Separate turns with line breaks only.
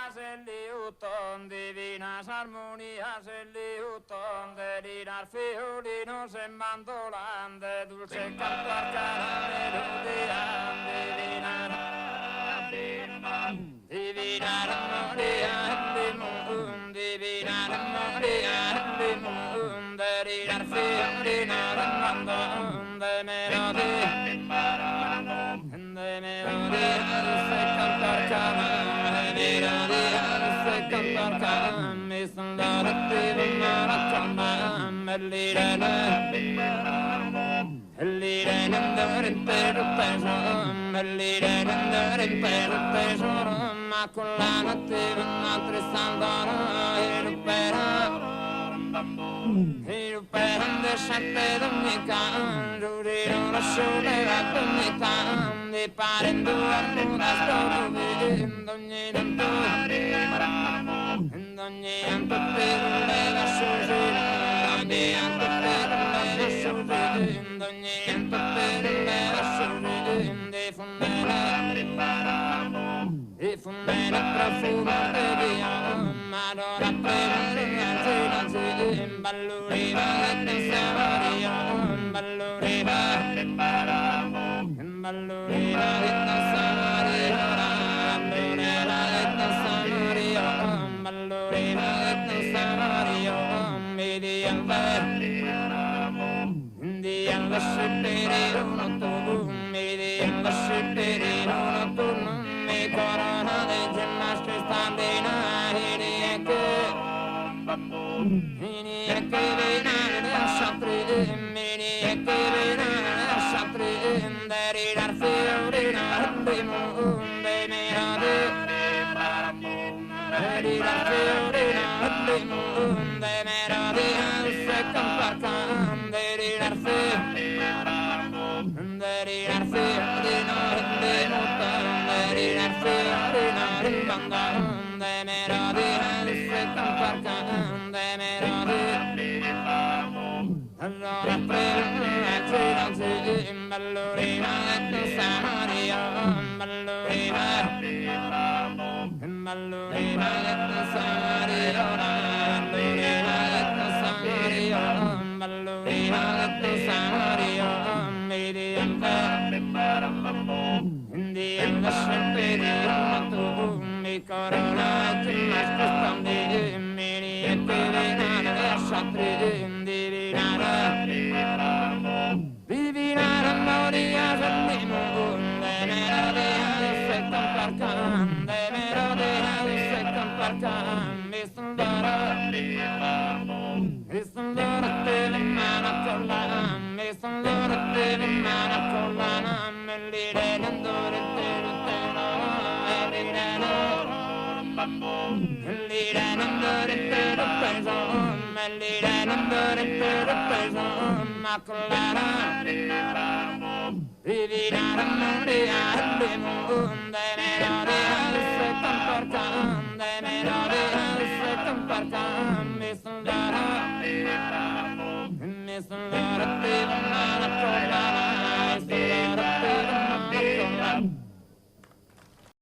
melodías, el liutón, divinas armonías, el liutón, de lirar fiolinos en mandolán, de dulce cantar cada melodía, divinar armonía, limón, divinar armonía, limón, de lirar fiolinos en mandolán, de melodía. De melodía, dulce cantar cada melodía, dulce cantar cada mi soldado te maratona, el lirena, el lirena andar entero tesoro, el lirena andar entero tesoro, ma con la notte altri sandano e rupera. Irupende sette domenica, giurino la sola domenica, di parendo a una storia, in ogni anto per la sorgere, ogni anto per la sorgere, in ogni anto per la sorgere, di fondere profumo di via, madonna per balluriva e Samaria, balluriva e Samaria, balluriva e Samaria, vedi al di alla scegliere uno tu, vedi alla scegliere uno tu, non mi corona di ginnastica standina, e che Mini e che venare a sapere, mini e che venare a sapere, deri dar fiorina, de monde mirade, deri dar fiorina, de monde mirade, se comparcan, deri dar fiorina, de montan, deri dar fiorina, de mandan, de mirade, se comparcan. Allora prima ballorina e Samaria, ballorina e Samaria, ballorina e Samaria, vedi Indian sempre tu mi corona ti nascondi, mini e te venare a sapere. Divinare moria del mondo, melodia se comparcan, melodia se comparcan, mi soldora te le mano con la, mi soldora te le mano con la, me lire nandore te te no, lire nandore te te lire nandore te te ma con la divinare moria del mondo, melodia se comparcan, melodia se comparcan, mi soldora te